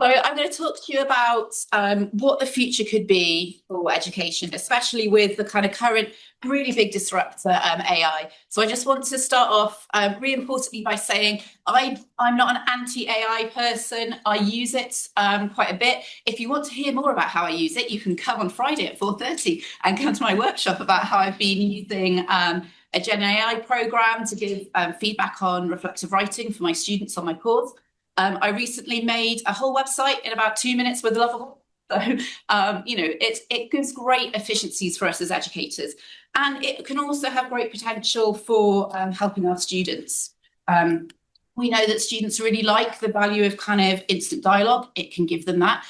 So I'm going to talk to you about what the future could be for education, especially with the kind of current really big disruptor, AI. So I just want to start off really importantly by saying I'm not an anti-AI person. I use it quite a bit. If you want to hear more about how I use it, you can come on Friday at 4:30 and come to my workshop about how I've been using a Gen AI program to give feedback on reflective writing for my students on my course. I recently made a whole website in about 2 minutes with Lovable. So, it gives great efficiencies for us as educators. And it can also have great potential for helping our students. We know that students really like the value of kind of instant dialogue. It can give them that.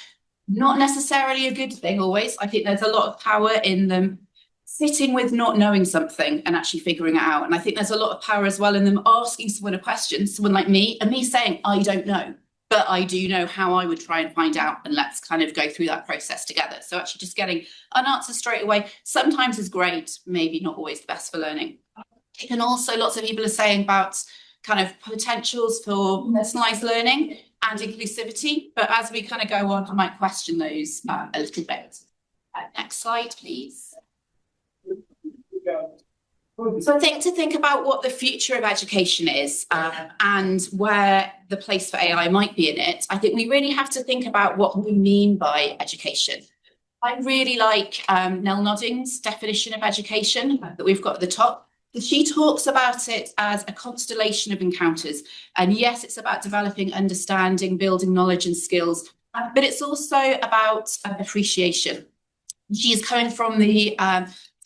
Not necessarily a good thing always. I think there's a lot of power in them sitting with not knowing something and actually figuring it out. And I think there's a lot of power as well in them asking someone a question, someone like me, and me saying, I don't know, but I do know how I would try and find out, and let's kind of go through that process together. So actually just getting an answer straight away sometimes is great, maybe not always the best for learning. It can also, lots of people are saying about kind of potentials for personalised learning and inclusivity, but as we kind of go on, I might question those a little bit. Next slide, please. So I think to think about what the future of education is and where the place for AI might be in it, I think we really have to think about what we mean by education. I really like Nell Nodding's definition of education that we've got at the top. She talks about it as a constellation of encounters. And yes, it's about developing understanding, building knowledge and skills, but it's also about appreciation. She's coming from the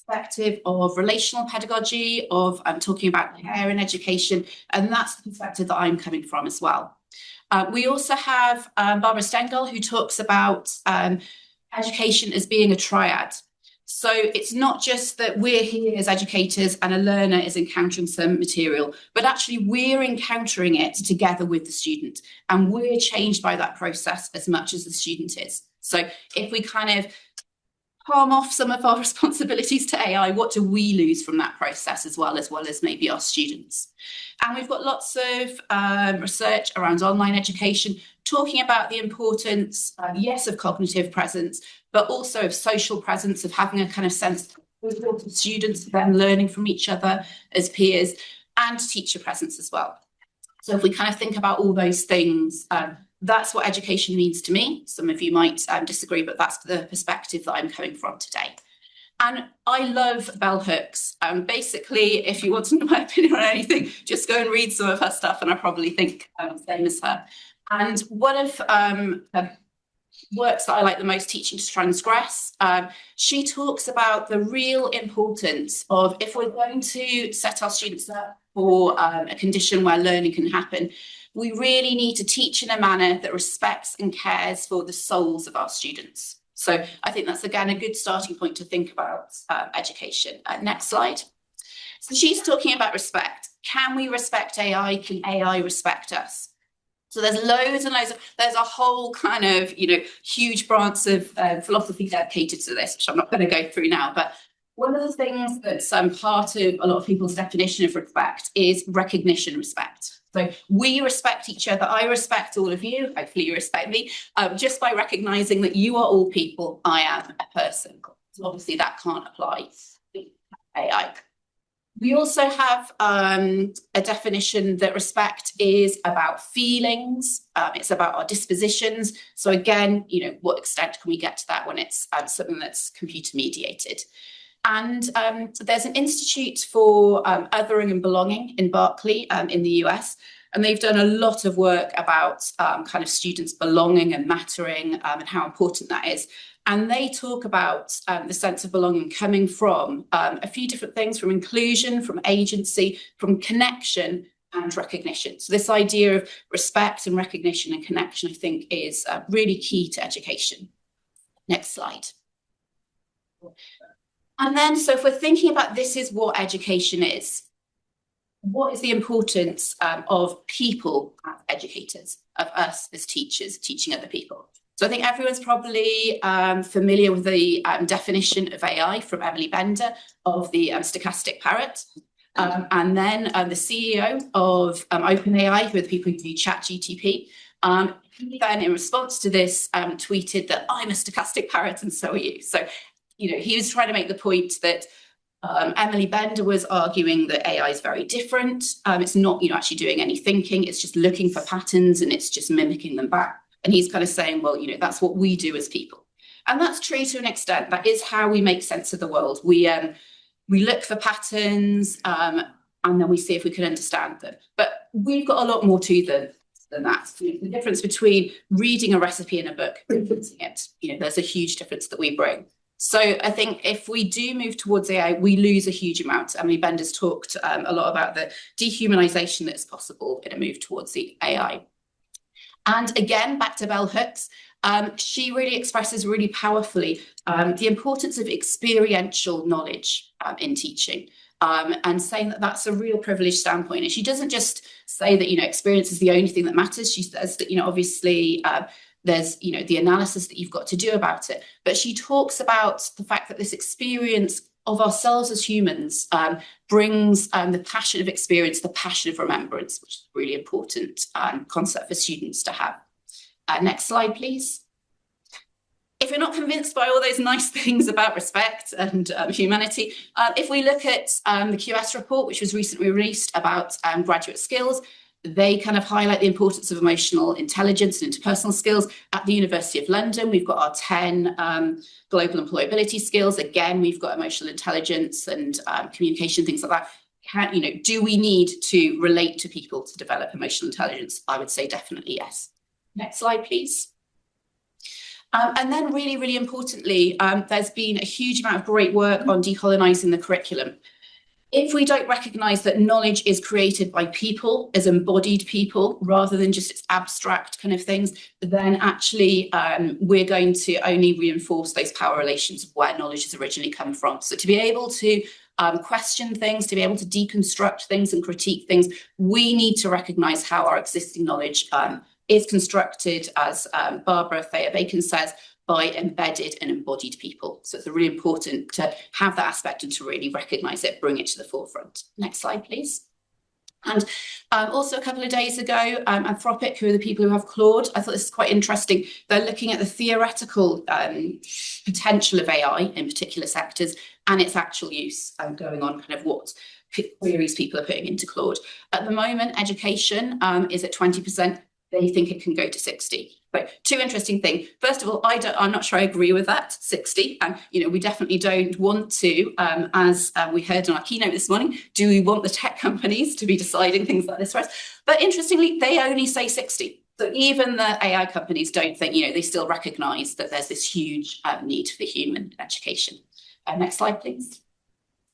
perspective of relational pedagogy, of talking about care in education, and that's the perspective that I'm coming from as well. We also have Barbara Stengel, who talks about education as being a triad. So it's not just that we're here as educators and a learner is encountering some material, but actually we're encountering it together with the student, and we're changed by that process as much as the student is. So if we kind of palm off some of our responsibilities to AI, what do we lose from that process as well as maybe our students? And we've got lots of research around online education talking about the importance, yes, of cognitive presence, but also of social presence, of having a kind of sense of students, them learning from each other as peers, and teacher presence as well. So if we kind of think about all those things, that's what education means to me. Some of you might disagree, but that's the perspective that I'm coming from today. And I love bell hooks. Basically, if you want to know my opinion on anything, just go and read some of her stuff, and I probably think the same as her. And one of her works that I like the most, Teaching to Transgress, she talks about the real importance of, if we're going to set our students up for a condition where learning can happen, we really need to teach in a manner that respects and cares for the souls of our students. So I think that's, again, a good starting point to think about education. Next slide. So she's talking about respect. Can we respect AI? Can AI respect us? So there's loads and loads of, there's a whole kind of, huge branch of philosophy dedicated to this, which I'm not going to go through now. But one of the things that's part of a lot of people's definition of respect is recognition respect. So we respect each other. I respect all of you. Hopefully you respect me, just by recognizing that you are all people. I am a person. So obviously that can't apply to AI. We also have a definition that respect is about feelings. It's about our dispositions. So again, what extent can we get to that when it's something that's computer mediated? And there's an Institute for Othering and Belonging in Berkeley in the US, and they've done a lot of work about kind of students belonging and mattering and how important that is. And they talk about the sense of belonging coming from a few different things, from inclusion, from agency, from connection and recognition. So this idea of respect and recognition and connection, I think, is really key to education. Next slide. And then, so if we're thinking about this is what education is, what is the importance of people as educators, of us as teachers teaching other people? So I think everyone's probably familiar with the definition of AI from Emily Bender of the stochastic parrot. And then the CEO of OpenAI, who are the people who do ChatGPT, He then, in response to this, tweeted that I'm a stochastic parrot and so are you. So, he was trying to make the point that Emily Bender was arguing that AI is very different. It's not, actually doing any thinking. It's just looking for patterns and it's just mimicking them back. And he's kind of saying, well, that's what we do as people. And that's true to an extent. That is how we make sense of the world. We look for patterns and then we see if we can understand them. But we've got a lot more to them than that. The difference between reading a recipe in a book and printing it, there's a huge difference that we bring. So I think if we do move towards AI, we lose a huge amount. Emily Bender's talked a lot about the dehumanization that is possible in a move towards the AI. And again, back to bell hooks, she really expresses really powerfully the importance of experiential knowledge in teaching. And saying that that's a real privileged standpoint. And she doesn't just say that, experience is the only thing that matters. She says that, obviously, there's, the analysis that you've got to do about it. But she talks about the fact that this experience of ourselves as humans brings the passion of experience, the passion of remembrance, which is a really important concept for students to have. Next slide, please. If you're not convinced by all those nice things about respect and humanity, if we look at the QS report, which was recently released about graduate skills, they kind of highlight the importance of emotional intelligence and interpersonal skills. At the University of London, we've got our 10 global employability skills. Again, we've got emotional intelligence and communication, things like that. Do we need to relate to people to develop emotional intelligence? I would say definitely yes. Next slide, please. And then really, really importantly, there's been a huge amount of great work on decolonizing the curriculum. If we don't recognize that knowledge is created by people, as embodied people, rather than just its abstract kind of things, then actually we're going to only reinforce those power relations of where knowledge has originally come from. So to be able to question things, to be able to deconstruct things and critique things, we need to recognize how our existing knowledge is constructed, as Barbara Thayer-Bacon says, by embedded and embodied people. So it's really important to have that aspect and to really recognise it, bring it to the forefront. Next slide, please. And also a couple of days ago, Anthropic, who are the people who have Claude, I thought this is quite interesting. They're looking at the theoretical potential of AI in particular sectors and its actual use going on, kind of what queries people are putting into Claude. At the moment, education is at 20%. They think it can go to 60. But two interesting things. First of all, I'm not sure I agree with that, 60. We definitely don't want to, as we heard on our keynote this morning, do we want the tech companies to be deciding things like this for us? But interestingly, they only say 60. So even the AI companies don't think, they still recognise that there's this huge need for the human education. Next slide, please.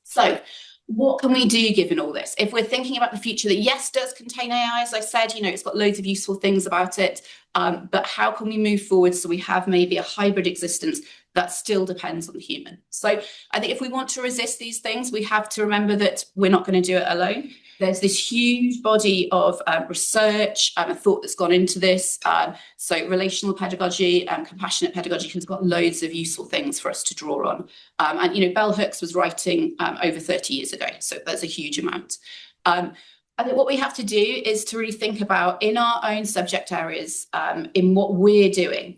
So what can we do given all this? If we're thinking about the future that, yes, does contain AI, as I said, it's got loads of useful things about it, but how can we move forward so we have maybe a hybrid existence that still depends on the human? So I think if we want to resist these things, we have to remember that we're not going to do it alone. There's this huge body of research and thought that's gone into this. So relational pedagogy and compassionate pedagogy has got loads of useful things for us to draw on. And bell hooks was writing over 30 years ago, so there's a huge amount. I think what we have to do is to really think about, in our own subject areas, in what we're doing,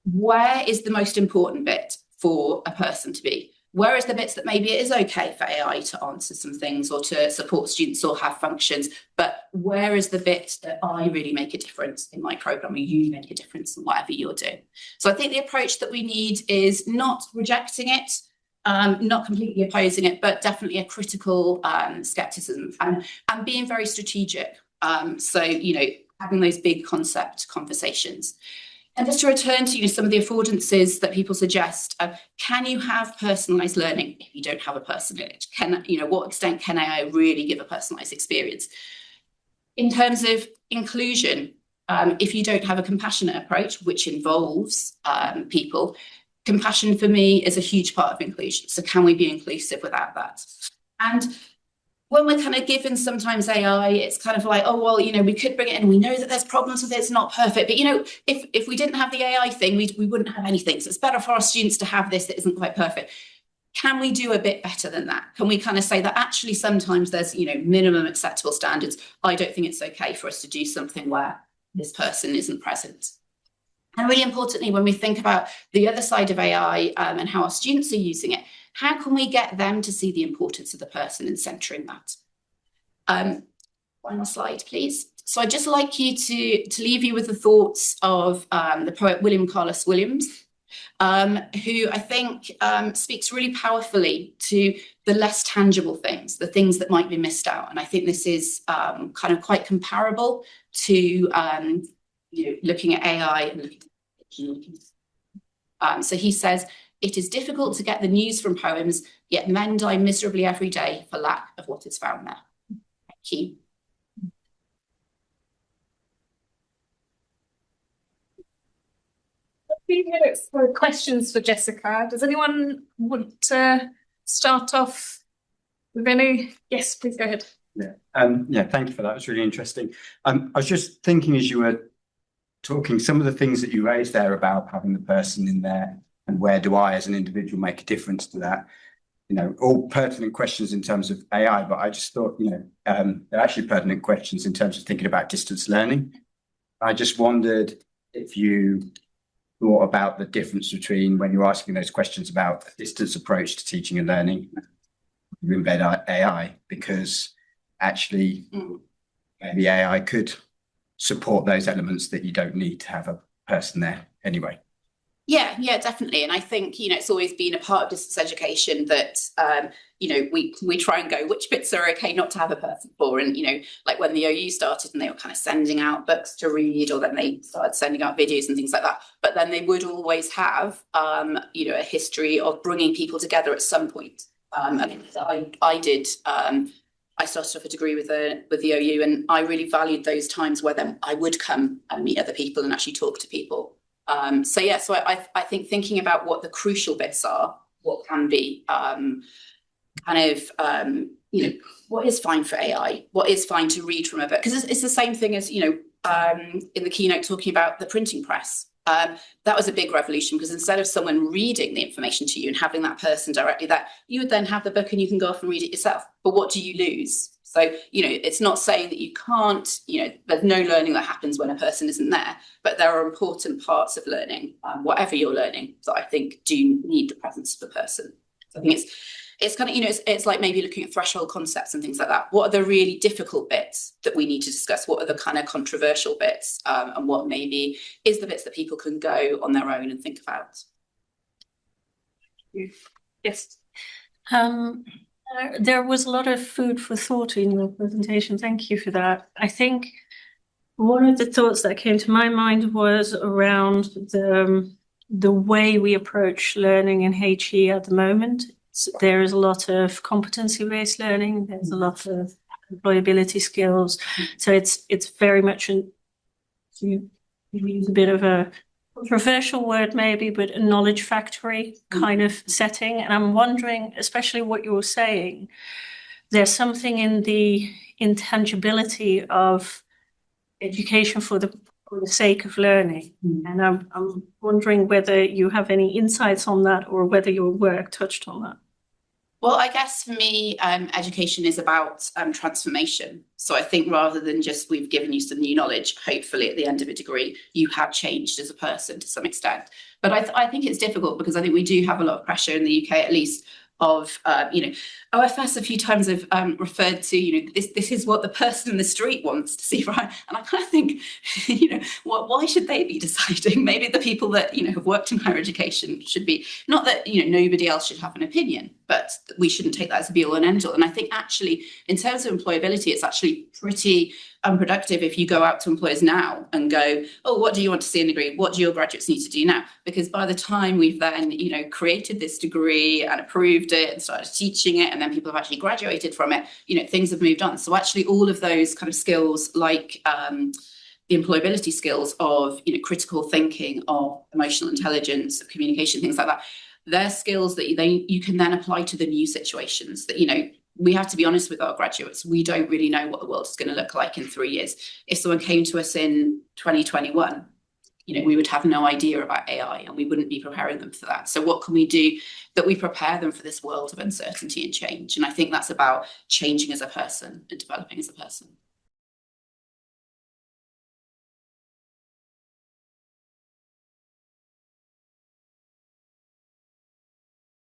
where is the most important bit for a person to be? Where is the bits that maybe it is okay for AI to answer some things or to support students or have functions, but where is the bit that I really make a difference in my programme, or you make a difference in whatever you're doing? So I think the approach that we need is not rejecting it, not completely opposing it, but definitely a critical skepticism and being very strategic. So, having those big concept conversations. And just to return to some of the affordances that people suggest, can you have personalised learning if you don't have a person in it? What extent can AI really give a personalised experience? In terms of inclusion, if you don't have a compassionate approach, which involves people, compassion for me is a huge part of inclusion. So can we be inclusive without that? And when we're kind of given sometimes AI, it's kind of like, oh, well, we could bring it in. We know that there's problems with it. It's not perfect. But, if we didn't have the AI thing, we wouldn't have anything. So it's better for our students to have this that isn't quite perfect. Can we do a bit better than that? Can we kind of say that actually sometimes there's, minimum acceptable standards? I don't think it's okay for us to do something where this person isn't present. And really importantly, when we think about the other side of AI and how our students are using it, how can we get them to see the importance of the person and centering that? One more slide, please. So I'd just like you to leave you with the thoughts of the poet William Carlos Williams, who I think speaks really powerfully to the less tangible things, the things that might be missed out. And I think this is kind of quite comparable to looking at AI and so he says, "It is difficult to get the news from poems, yet men die miserably every day for lack of what is found there." Thank you. A few minutes for questions for Jessica. Does anyone want to start off with any? Yes, please go ahead. Yeah, thank you for that. It was really interesting. I was just thinking as you were talking, some of the things that you raised there about having the person in there and where do I as an individual make a difference to that, all pertinent questions in terms of AI, but I just thought, they're actually pertinent questions in terms of thinking about distance learning. I just wondered if you thought about the difference between when you're asking those questions about a distance approach to teaching and learning, you embed AI, because actually maybe AI could support those elements that you don't need to have a person there anyway. Yeah, definitely. And I think, it's always been a part of distance education that, we try and go, which bits are okay not to have a person for? And, like when the OU started and they were kind of sending out books to read, or then they started sending out videos and things like that. But then they would always have, a history of bringing people together at some point. I did. I started off a degree with the OU, and I really valued those times where then I would come and meet other people and actually talk to people. So I think thinking about what the crucial bits are, what can be what is fine for AI, what is fine to read from a book, because it's the same thing as in the keynote talking about the printing press. That was a big revolution, because instead of someone reading the information to you and having that person directly there, you would then have the book and you can go off and read it yourself. But what do you lose? So, it's not saying that you can't, there's no learning that happens when a person isn't there, but there are important parts of learning, whatever you're learning, that I think do need the presence of the person. So I think it's kind of, it's like maybe looking at threshold concepts and things like that. What are the really difficult bits that we need to discuss? What are the kind of controversial bits? And what maybe is the bits that people can go on their own and think about? Yes. There was a lot of food for thought in your presentation. Thank you for that. I think one of the thoughts that came to my mind was around the way we approach learning in HE at the moment. There is a lot of competency-based learning. There's a lot of employability skills. So it's very much to use a bit of a controversial word maybe, but a knowledge factory kind of setting. And I'm wondering, especially what you were saying, there's something in the intangibility of education for the sake of learning. And I'm wondering whether you have any insights on that, or whether your work touched on that. Well, I guess for me, education is about transformation. So I think rather than just we've given you some new knowledge, hopefully at the end of a degree, you have changed as a person to some extent. But I think it's difficult, because I think we do have a lot of pressure in the UK, at least, of, OFS a few times have referred to, this is what the person in the street wants to see, right? And I kind of think, why should they be deciding? Maybe the people that, have worked in higher education should be, not that, nobody else should have an opinion, but we shouldn't take that as a be all and end all. And I think actually, in terms of employability, it's actually pretty unproductive if you go out to employers now and go, oh, what do you want to see in the degree? What do your graduates need to do now? Because by the time we've then, created this degree and approved it and started teaching it, and then people have actually graduated from it, things have moved on. So actually all of those kind of skills, like the employability skills of, critical thinking, of emotional intelligence, of communication, things like that, they're skills that you can then apply to the new situations that, we have to be honest with our graduates. We don't really know what the world is going to look like in 3 years. If someone came to us in 2021, we would have no idea about AI, and we wouldn't be preparing them for that. So what can we do that we prepare them for this world of uncertainty and change? And I think that's about changing as a person and developing as a person.